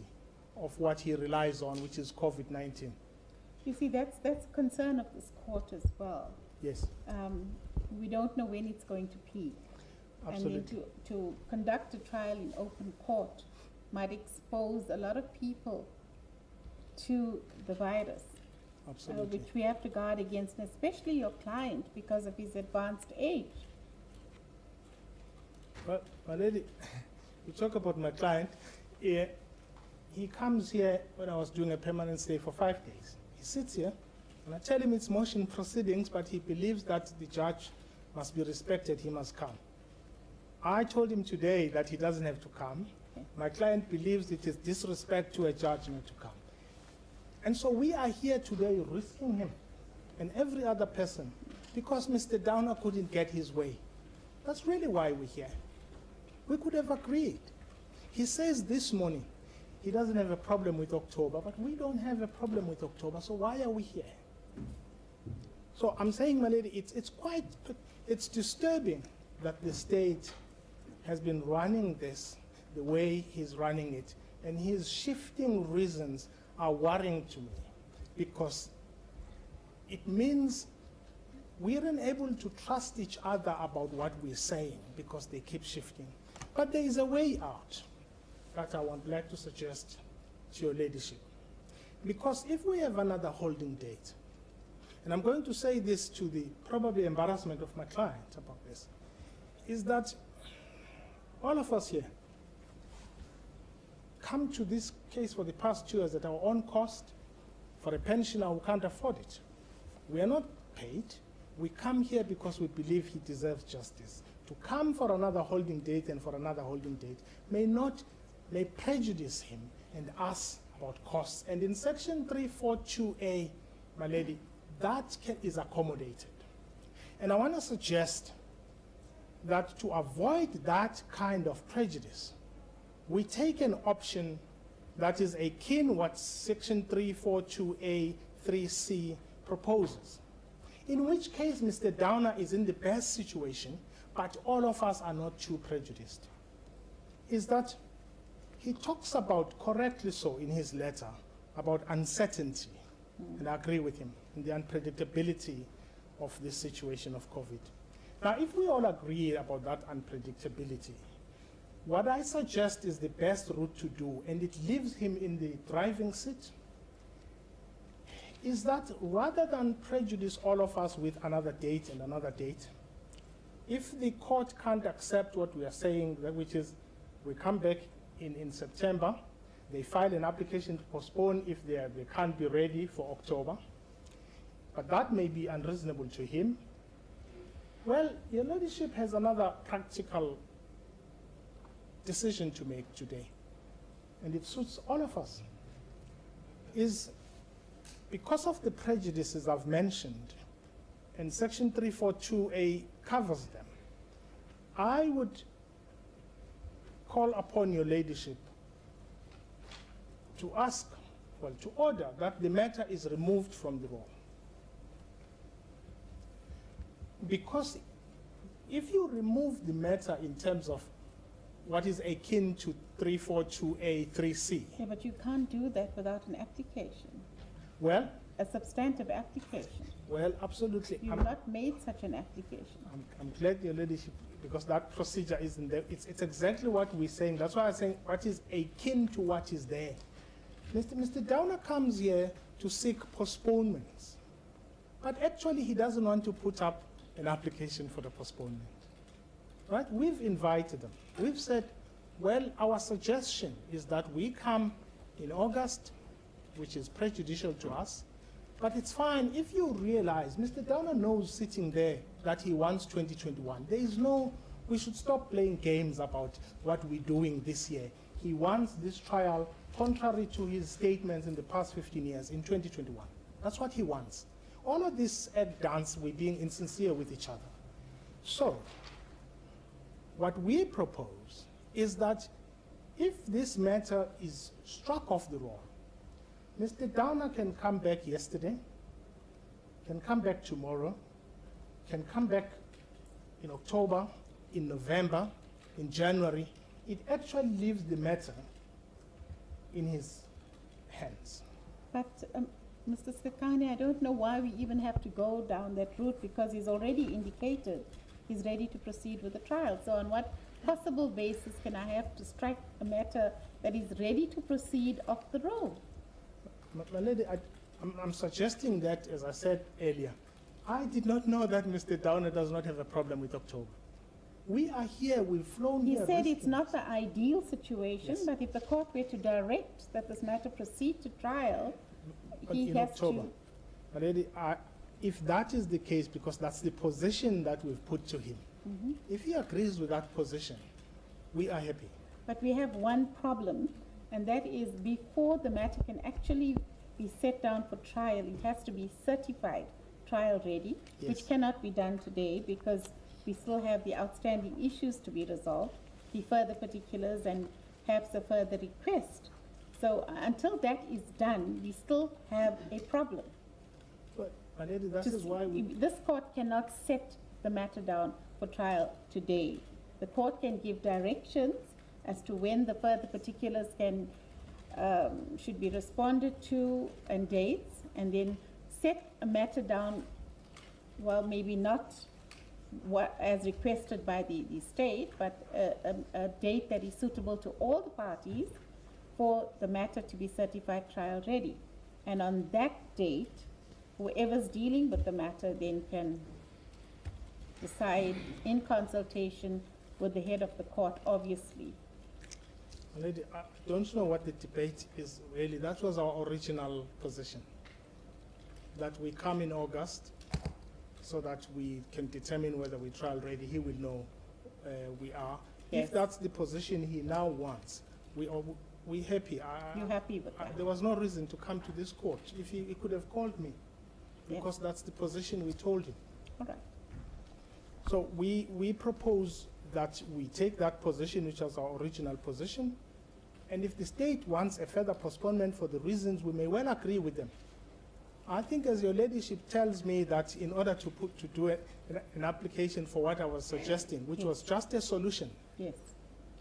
of what he relies on, which is COVID-19. You see, that's a concern of this court as well. Yes. We don't know when it's going to peak. Absolutely. And then to conduct a trial in open court might expose a lot of people to the virus, Absolutely. which we have to guard against, and especially your client because of his advanced age. Well, my lady, you talk about my client. He comes here when I was doing a permanent stay for 5 days. He sits here, and I tell him it's motion proceedings, but he believes that the judge must be respected, he must come. I told him today that he doesn't have to come. My client believes it is disrespect to a judge not to come. And so we are here today risking him and every other person because Mr. Downer couldn't get his way. That's really why we're here. We could have agreed. He says this morning he doesn't have a problem with October, but we don't have a problem with October, so why are we here? So I'm saying, my lady, it's disturbing that the state has been running this the way he's running it, and his shifting reasons are worrying to me because it means we're unable to trust each other about what we're saying because they keep shifting. But there is a way out that I would like to suggest to your ladyship. Because if we have another holding date, and I'm going to say this to the probably embarrassment of my client about this, is that all of us here come to this case for the past 2 years at our own cost for a pensioner who can't afford it. We are not paid. We come here because we believe he deserves justice, to to come for another holding date and for another holding date may prejudice him and us about costs. And in section 342A, my lady, that is accommodated. And I want to suggest that to avoid that kind of prejudice, we take an option that is akin what section 342A 3C proposes, in which case Mr. Downer is in the best situation, but all of us are not too prejudiced, is that he talks about, correctly so in his letter, about uncertainty, and I agree with him, in the unpredictability of this situation of COVID. Now, if we all agree about that unpredictability, what I suggest is the best route to do, and it leaves him in the driving seat, is that rather than prejudice all of us with another date and another date, if the court can't accept what we are saying, which is we come back in September, they file an application to postpone if they can't be ready for October, but that may be unreasonable to him. Well, your ladyship has another practical decision to make today, and it suits all of us, is because of the prejudices I've mentioned, and section 342A covers them, I would call upon your ladyship to ask, well, to order that the matter is removed from the roll. Because if you remove the matter in terms of what is akin to 342A 3C. Yeah, but you can't do that without an application, Well, a substantive application. well, absolutely. You've not made such an application. I'm glad your ladyship, because that procedure isn't there. It's exactly what we're saying. That's why I'm saying what is akin to what is there. Mr. Downer comes here to seek postponements, but actually he doesn't want to put up an application for the postponement. Right? We've invited them. We've said, well, our suggestion is that we come in August, which is prejudicial to us, but it's fine if you realize Mr. Downer knows sitting there that he wants 2021. There is no, we should stop playing games about what we're doing this year. He wants this trial, contrary to his statements in the past 15 years, in 2021. That's what he wants. All of this dance, we're being insincere with each other. So, what we propose is that if this matter is struck off the roll, Mr. Downer can come back yesterday, can come back tomorrow, can come back in October, in November, in January. It actually leaves the matter in his hands. But Mr. Skakani, I don't know why we even have to go down that route, because he's already indicated he's ready to proceed with the trial. So on what possible basis can I have to strike a matter that is ready to proceed off the roll? My lady, I'm suggesting that, as I said earlier, I did not know that Mr. Downer does not have a problem with October. We are here, we've flown He here. said it's not the ideal situation, Yes. but if the court were to direct that this matter proceed to trial, But he in has October. to. My lady, if that is the case, because that's the position that we've put to him, if he agrees with that position, we are happy. But we have one problem, and that is before the matter can actually be set down for trial, it has to be certified trial ready, Yes. which cannot be done today because we still have the outstanding issues to be resolved, the further particulars, and perhaps a further request. So until that is done, we still have a problem. But, my lady, that is why we... This court cannot set the matter down for trial today. The court can give directions as to when the further particulars can, should be responded to, and dates, and then set a matter down, well, maybe not as requested by the state, but a date that is suitable to all the parties for the matter to be certified trial ready. And on that date, whoever's dealing with the matter then can decide in consultation with the head of the court, obviously. Lady, I don't know what the debate is really. That was our original position, that we come in August so that we can determine whether we're trial ready. He will know we are. Yes. If that's the position he now wants, we're happy. You're happy with that? There was no reason to come to this court. If he could have called me, because that's the position we told him. All right. So we propose that we take that position, which was our original position, and if the state wants a further postponement for the reasons, we may well agree with them. I think, as your ladyship tells me, that in order to do an application for what I was suggesting, which was just a solution. Yes.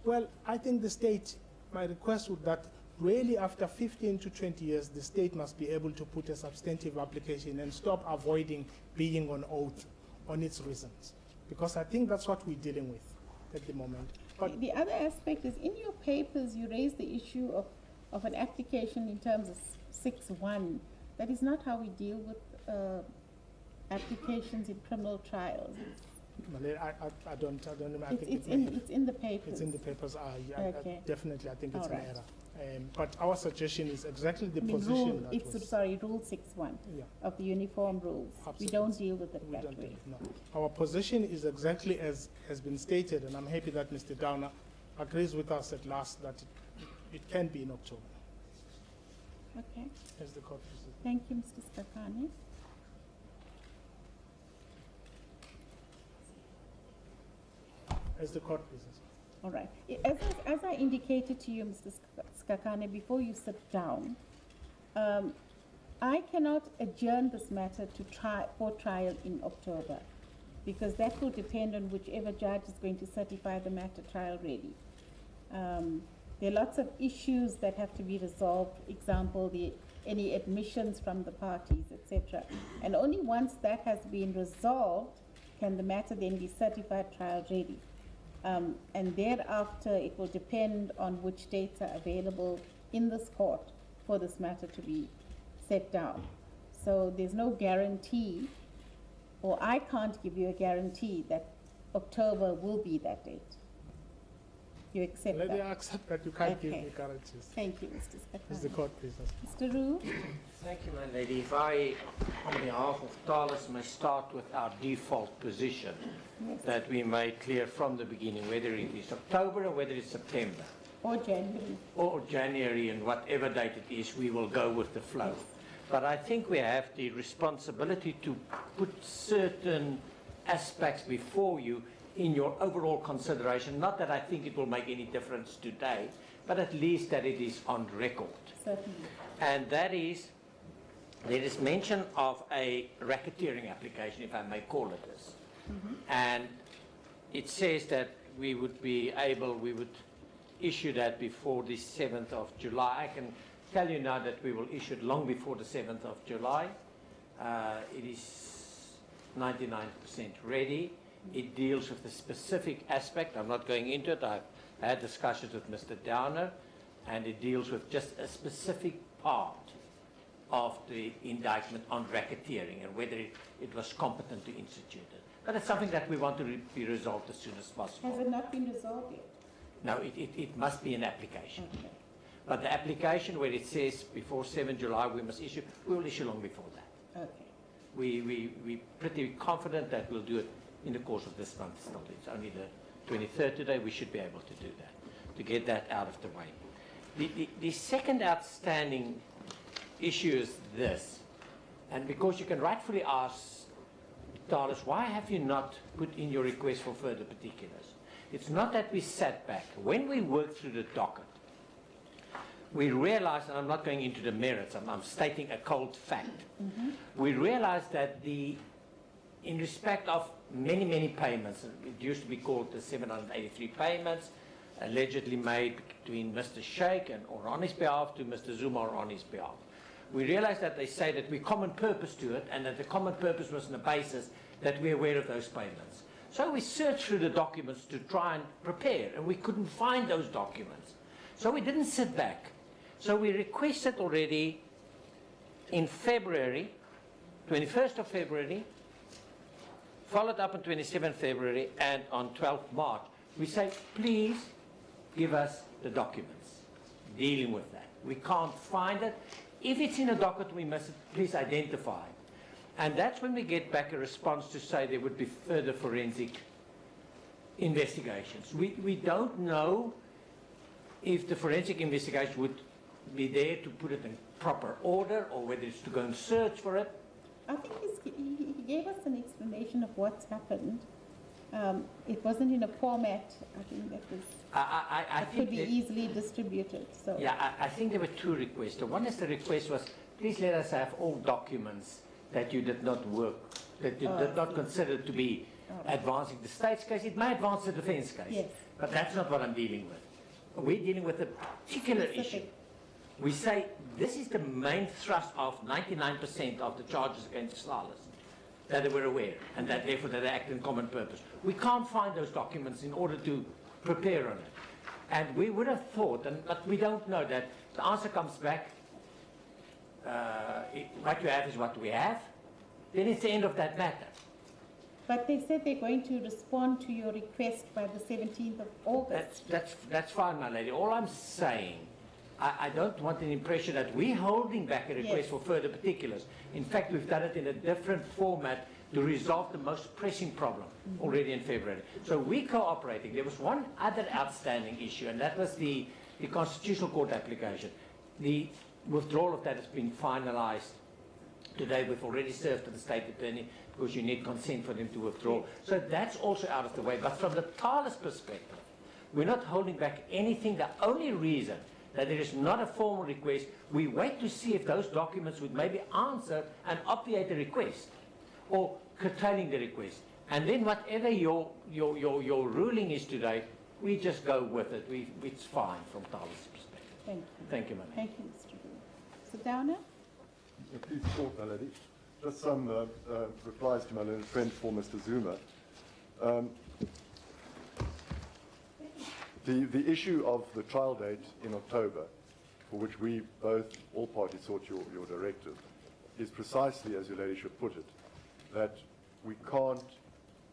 Well, I think the state, my request would that really after 15 to 20 years, the state must be able to put a substantive application and stop avoiding being on oath on its reasons. Because I think that's what we're dealing with at the moment. But the other aspect is, in your papers, you raise the issue of an application in terms of 6.1. That is not how we deal with applications in criminal trials. I don't know. It's in the papers. It's in the papers. Okay. Definitely, I think it's All an right. error. But our suggestion is exactly the Rule position that was. Rule 6.1 Yeah. of the uniform rules. Absolutely. We don't deal with it We that don't do way. it, no. Our position is exactly as has been stated, and I'm happy that Mr. Downer agrees with us at last that it can be in October, Okay. as the court proceeds. Thank you, Mr. Skakane. As the court pleases. All right. As I indicated to you, Mr. Skakane, before you sit down, I cannot adjourn this matter for trial in October, because that will depend on whichever judge is going to certify the matter trial ready. There are lots of issues that have to be resolved, example, any admissions from the parties, etc. And only once that has been resolved can the matter then be certified trial ready. And thereafter, it will depend on which dates are available in this court for this matter to be set down. So there's no guarantee, or I can't give you a guarantee that October will be that date. You accept Let me that? accept that you can't give Okay. me guarantees. Thank you, Mr. As the Skakane. court pleases. Mr. Roo? Thank you, my lady. If I, on behalf of Thales, may start with our default position that we made clear from the beginning, whether it is October or whether it's September Or January? or January, and whatever date it is, we will go with the flow. But I think we have the responsibility to put certain aspects before you in your overall consideration. Not that I think it will make any difference today, but at least that it is on record. Certainly. And that is, there is mention of a racketeering application, if I may call it this. And it says that we would issue that before the 7th of July. I can tell you now that we will issue it long before the 7th of July. It is 99% ready. It deals with a specific aspect. I'm not going into it. I've had discussions with Mr. Downer, and it deals with just a specific part of the indictment on racketeering and whether it was competent to institute it. But it's something that we want to be resolved as soon as possible. Has it not been resolved yet? No, it must be an application. Okay. But the application where it says before 7 July we must issue, we will issue long before that. Okay. We're pretty confident that we'll do it in the course of this month still. It's only the 23rd today. We should be able to do that, to get that out of the way. The second outstanding issue is this, and because you can rightfully ask, Thales, why have you not put in your request for further particulars? It's not that we sat back. When we worked through the docket, we realized, and I'm not going into the merits, I'm stating a cold fact. We realized that in respect of many payments, it used to be called the 783 payments, allegedly made between Mr. Sheikh or on his behalf to Mr. Zuma or on his behalf. We realized that they say that we common purpose to it, and that the common purpose was on the basis that we're aware of those payments. So we searched through the documents to try and prepare, and we couldn't find those documents. So we didn't sit back. So we requested already in February, 21st of February, followed up on 27th February, and on 12th March. We say, please give us the documents dealing with that. We can't find it. If it's in a docket, we must please identify it. And that's when we get back a response to say there would be further forensic investigations. We don't know if the forensic investigation would be there to put it in proper order or whether it's to go and search for it. I think he gave us an explanation of what's happened. It wasn't in a format, I think that was, I it could be easily distributed, so. Yeah, I think there were two requests. The one is the request was, please let us have all documents that you did not work, that you did not consider to be advancing the state's case. It may advance the defense case, Yes. but that's not what I'm dealing with. We're dealing with a particular issue. Specific. We say this is the main thrust of 99% of the charges against Slalis, that they were aware, and that therefore they act in common purpose. We can't find those documents in order to prepare on it. And we would have thought, but we don't know, that the answer comes back, what you have is what we have, then it's the end of that matter. But they said they're going to respond to your request by the 17th of August. That's fine, my lady. All I'm saying, I don't want an impression that we're holding back a request Yes. for further particulars. In fact, we've done it in a different format to resolve the most pressing problem already in February. So we're cooperating. There was one other outstanding issue, and that was the Constitutional Court application. The withdrawal of that has been finalized today. We've already served to the State Attorney because you need consent for them to withdraw. So that's also out of the way. But from the Talis perspective, we're not holding back anything. The only reason that there is not a formal request, we wait to see if those documents would maybe answer and obviate the request or curtailing the request. And then whatever your ruling is today, we just go with it. It's fine from Talis' perspective. Thank you. Thank you, Madam. Thank you, Mr. Wu. So Downer? Please short, my lady. Just some replies to my learned friend for Mr. Zuma. The issue of the trial date in October, for which we both, all parties sought your directive, is precisely as your ladyship put it, that we can't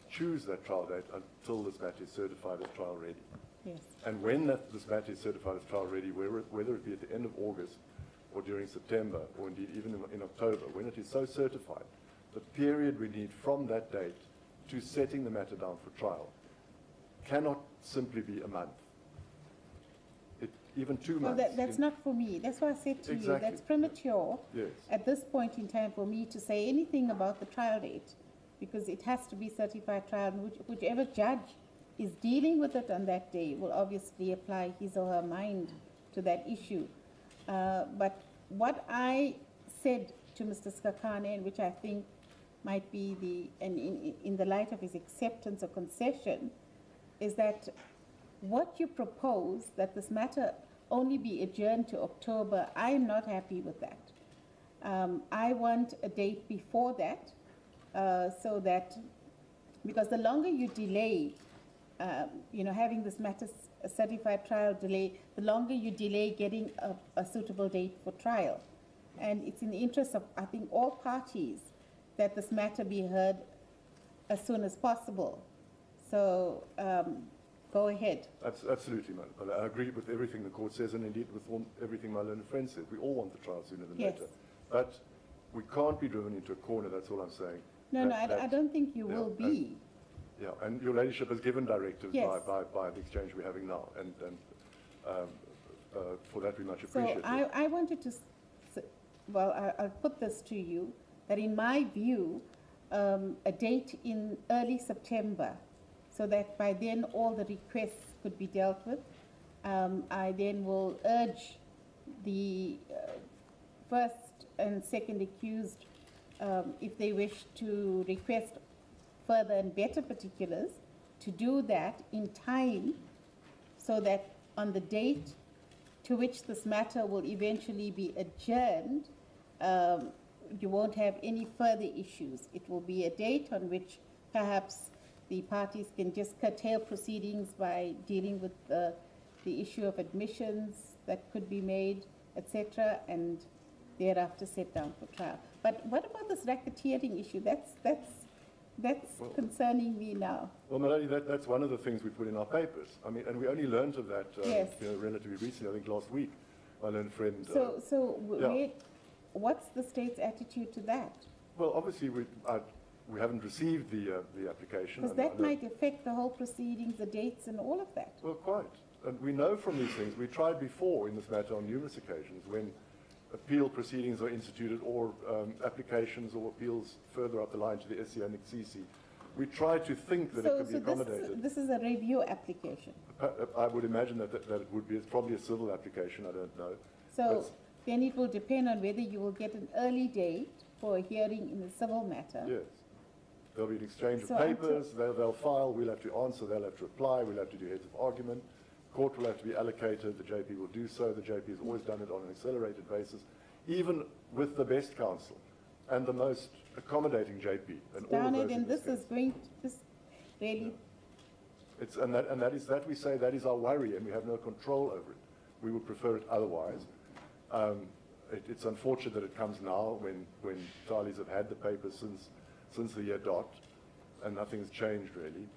choose that trial date until this matter is certified as trial ready. Yes. And when this matter is certified as trial ready, whether it be at the end of August or during September, or indeed even in October, when it is so certified, the period we need from that date to setting the matter down for trial cannot simply be a month. Even 2 months. Well, that's not for me. That's why I said to you, Exactly. that's premature Yes. at this point in time for me to say anything about the trial date, because it has to be certified trial, and whichever judge is dealing with it on that day will obviously apply his or her mind to that issue. But what I said to Mr. Skakane, and which I think might be in the light of his acceptance or concession, is that what you propose, that this matter only be adjourned to October, I am not happy with that. I want a date before that, so that, because the longer you delay, having this matter a certified trial delay, the longer you delay getting a suitable date for trial. And it's in the interest of, I think, all parties that this matter be heard as soon as possible. So, go ahead. Absolutely, madam. I agree with everything the court says, and indeed with everything my learned friend said. We all want the trial sooner than Yes. later. But we can't be driven into a corner, that's all I'm saying. No, I don't think you will be. Yeah, and your ladyship has given directives Yes. by the exchange we're having now, and for that we much appreciate So it. I wanted to, I'll put this to you, that in my view, a date in early September, so that by then all the requests could be dealt with. I then will urge the first and second accused, if they wish to request further and better particulars, to do that in time, so that on the date to which this matter will eventually be adjourned, you won't have any further issues. It will be a date on which perhaps the parties can just curtail proceedings by dealing with the issue of admissions that could be made, etc., and thereafter set down for trial. But what about this racketeering issue? That's Well, concerning me now. Well, my lady, that's one of the things we put in our papers. I mean, and we only learned of that Yes. relatively recently, I think last week. My learned friend. So yeah. what's the state's attitude to that? Well, obviously, we haven't received the application. Because that might affect the whole proceedings, the dates and all of that. Well, quite. And we know from these things, we tried before in this matter on numerous occasions when appeal proceedings are instituted or applications or appeals further up the line to the SCA and XCC. We try to think that it could be accommodated. This is a review application. I would imagine that it would be. It's probably a civil application. I don't know. So then it will depend on whether you will get an early date for a hearing in the civil matter. Yes. There'll be an exchange of papers. They'll file. We'll have to answer. They'll have to reply. We'll have to do heads of argument. Court will have to be allocated. The JP will do so. The JP has always done it on an accelerated basis, even with the best counsel and the most accommodating JP. And all of those and this is going to, this really. It's, and that we say that is our worry, and we have no control over it. We would prefer it otherwise. It's unfortunate that it comes now when Charlies have had the papers since the year dot, and nothing's changed really.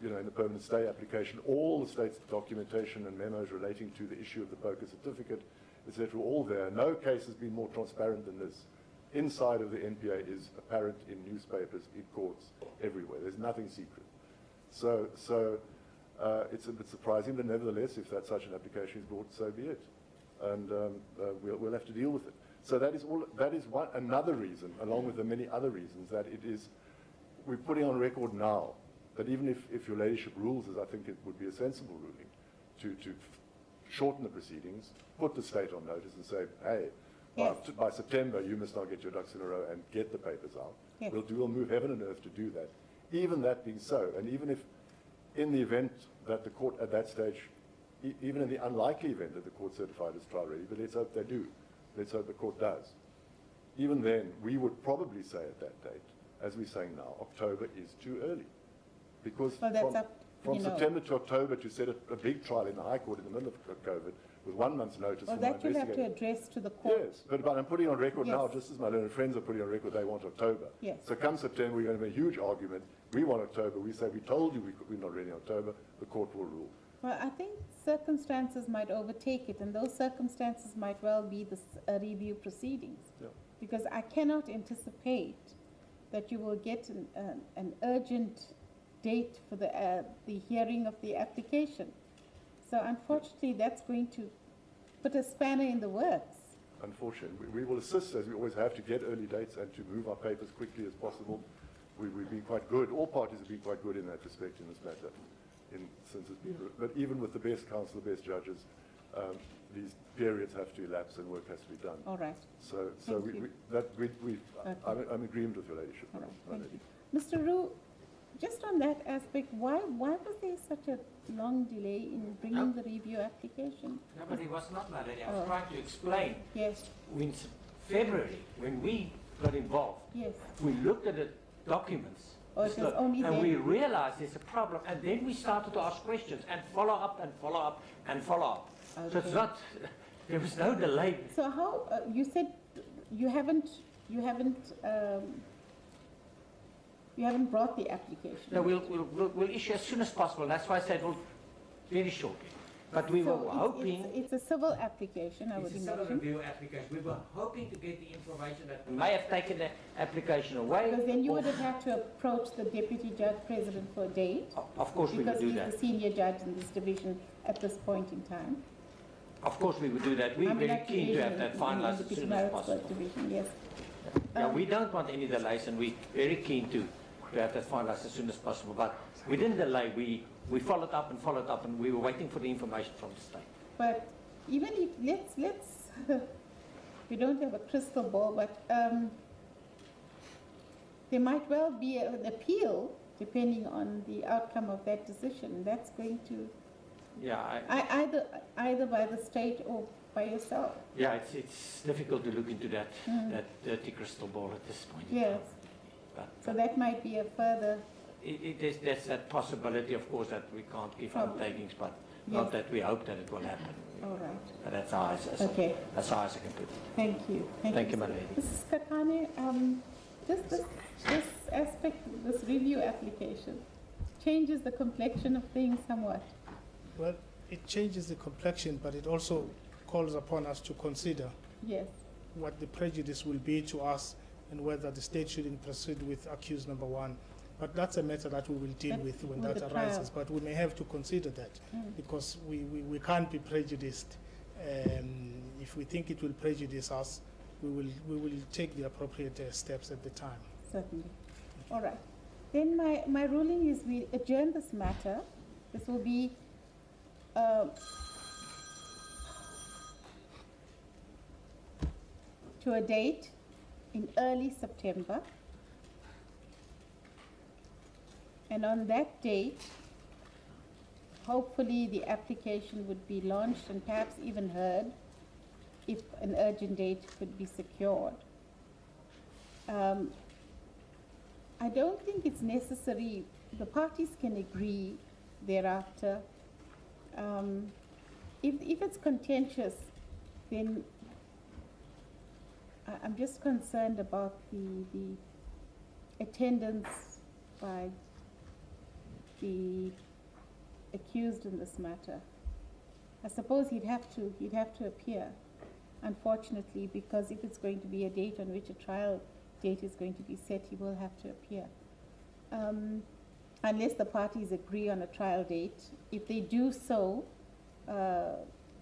You know, in the permanent stay application, all the state's documentation and memos relating to the issue of the poker certificate, etc., all there. No case has been more transparent than this. Inside of the NPA is apparent in newspapers, in courts, everywhere. There's nothing secret. So it's a bit surprising, but nevertheless, if that such an application is brought, so be it. And we'll have to deal with it. So that is all. That is another reason, along with the many other reasons, that it is. We're putting on record now that even if your ladyship rules, as I think it would be a sensible ruling, to shorten the proceedings, put the state on notice and say, hey, yes, by September you must now get your ducks in a row and get the papers out. Yes. We'll move heaven and earth to do that. Even that being so, and even if in the event that the court at that stage, even in the unlikely event that the court certified as trial ready, but let's hope they do, let's hope the court does, even then we would probably say at that date, as we're saying now, October is too early. Because from September to October to set a big trial in the High Court in the middle of COVID with 1 month's notice. Well, that you'll have to address to the court. Yes, but I'm putting on record now, just as my learned friends are putting on record, they want October. Yes. So come September, we're going to have a huge argument. We want October. We say, we told you we're not ready in October. The court will rule. Well, I think circumstances might overtake it, and those circumstances might well be the review proceedings. Yeah. Because I cannot anticipate that you will get an urgent date for the hearing of the application. So unfortunately, that's going to put a spanner in the works. Unfortunately, we will assist, as we always have, to get early dates and to move our papers quickly as possible. We've been quite good. All parties have been quite good in that respect in this matter, since it's been. But even with the best counsel, the best judges, these periods have to elapse and work has to be done. All right. So I'm in agreement with your ladyship. All right. Thank you. Mr. Roux, just on that aspect, why was there such a long delay in bringing the review application? No, but it was not, my lady. I was trying to explain. Yes. In February, when we got involved, yes, we looked at the documents. And we realized there's a problem, and then we started to ask questions and follow up and follow up and follow up. Okay. So it's not, there was no delay. So how, you said you haven't brought the application? No, we'll issue as soon as possible. That's why I said very shortly. But we were hoping... It's a civil application, I would imagine. It's a civil review application. We were hoping to get the information that may have taken the application away. Because then you would have had to approach the Deputy Judge President for a date. Of course we would do that. Because he's the senior judge in this division at this point in time. Of course we would do that. We're very keen to have that finalized as soon as possible. Division, yes. Yeah, we don't want any delays, and we're very keen to have that finalized as soon as possible. But we didn't delay. We followed up, and we were waiting for the information from the state. But even if, let's we don't have a crystal ball, but there might well be an appeal depending on the outcome of that decision. That's going to, either by the state or by yourself. Yeah, it's difficult to look into that dirty crystal ball at this point. Yes. So that might be a further... There's that possibility, of course, that we can't give undertakings, but not that we hope that it will happen. All right. But that's how I can put it. Thank you. Thank you, my lady. Mrs. Katane, just this aspect, this review application, changes the complexion of things somewhat. Well, it changes the complexion, but it also calls upon us to consider yes, what the prejudice will be to us and whether the state shouldn't proceed with accused number 1. But that's a matter that we will deal with when that arises. But we may have to consider that because we can't be prejudiced. If we think it will prejudice us, we will take the appropriate steps at the time. Certainly. All right. Then my ruling is we adjourn this matter. This will be to a date in early September. And on that date, hopefully the application would be launched and perhaps even heard if an urgent date could be secured. I don't think it's necessary. The parties can agree thereafter. If it's contentious, then I'm just concerned about the attendance by the accused in this matter. I suppose he'd have to appear, unfortunately, because if it's going to be a date on which a trial date is going to be set, he will have to appear. Unless the parties agree on a trial date. If they do so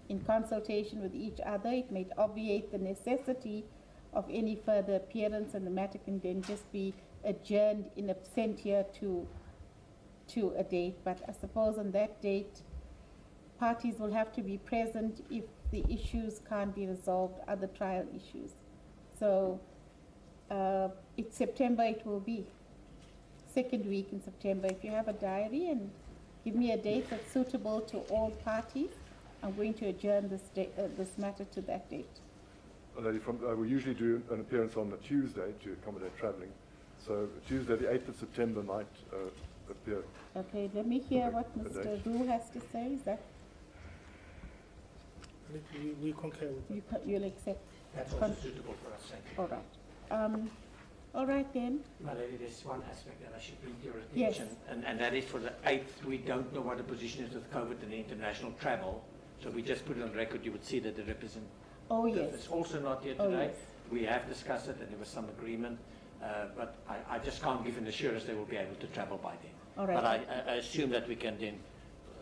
in consultation with each other, it may obviate the necessity of any further appearance, and the matter can then just be adjourned in absentia to a date. But I suppose on that date, parties will have to be present if the issues can't be resolved, other trial issues. So it's September it will be, second week in September. If you have a diary and give me a date that's suitable to all parties, I'm going to adjourn this matter to that date. We usually do an appearance on a Tuesday to accommodate travelling. So Tuesday, the 8th of September might appear. Okay, let me hear what Mr. Rue has to say. Is that? We concur with that. You'll accept? That's also suitable for us, thank you. All right. All right then. My lady, there's one aspect that I should bring to your Yes. attention, and that is for the 8th, we don't know what the position is with COVID and international travel, so we just put it on record. You would see that the representative Oh yes. is also not here Oh, today. yes. We have discussed it and there was some agreement, but I just can't give an assurance they will be able to travel by then. All right. But I assume that we can then,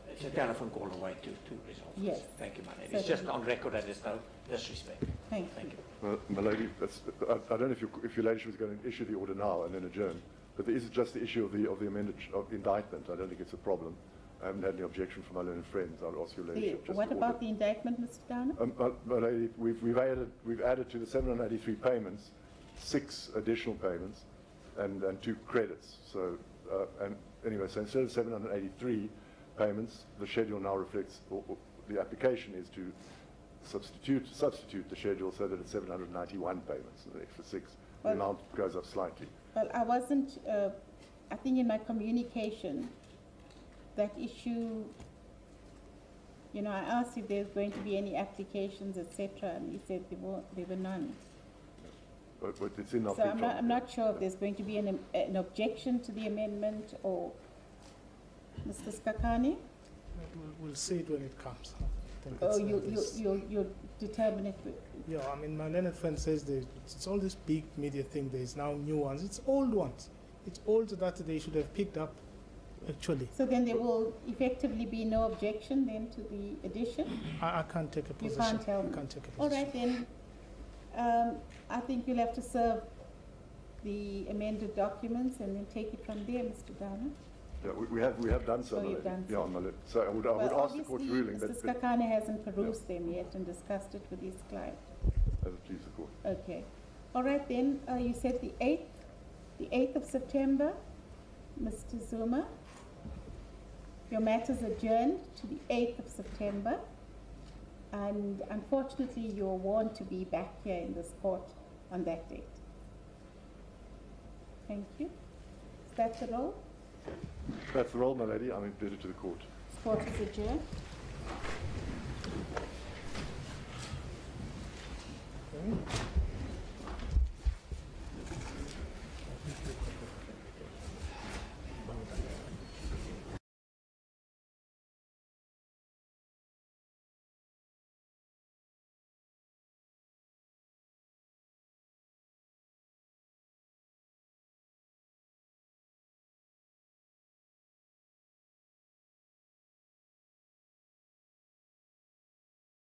it's a telephone call away to resolve this. Yes. Thank you, my lady. It's just on record that there's no disrespect. Thank you. Thank you. Well, my lady, I don't know if your ladyship is going to issue the order now and then adjourn, but there is just the issue of the amended indictment. I don't think it's a problem. I haven't had any objection from my learned friends. I'll ask your ladyship. just What to about order. the indictment, Mr. Downer? My lady, we've added to the 783 payments 6 additional payments and 2 credits. So and anyway, so instead of 783 payments, the schedule now reflects, or the application is to substitute the schedule so that it's 791 payments, an extra 6. The Well- amount goes up slightly. Well, I wasn't, I think in my communication, that issue, you know, I asked if there's going to be any applications, etc., and he said there were none. But it's in our So pre-trial. I'm not sure if there's going to be an objection to the amendment, or Mr. Skakani? We'll see it when it comes. I think Oh, it's, you'll determine it. yeah, I mean, my learned friend says it's all this big media thing. There's now new ones. It's old ones. It's old that they should have picked up, actually. So then there will effectively be no objection then to the addition? I can't take a You position. can't tell me. I can't take a All position. right then, I think you'll have to serve the amended documents and then take it from there, Mr. Downer. Yeah, we have done so. Oh, my you've lady. done Yeah, so. on my list. So I would ask the court's ruling that, Mr. Skakane hasn't perused them yet and discussed it with his client. as it pleases the court. Okay. All right then, you said the 8th of September, Mr. Zuma. Your matter's adjourned to the 8th of September. And unfortunately, you're warned to be back here in this court on that date. Thank you. Is that the roll? That's the role, my lady. I'm indebted to the court. Court is adjourned.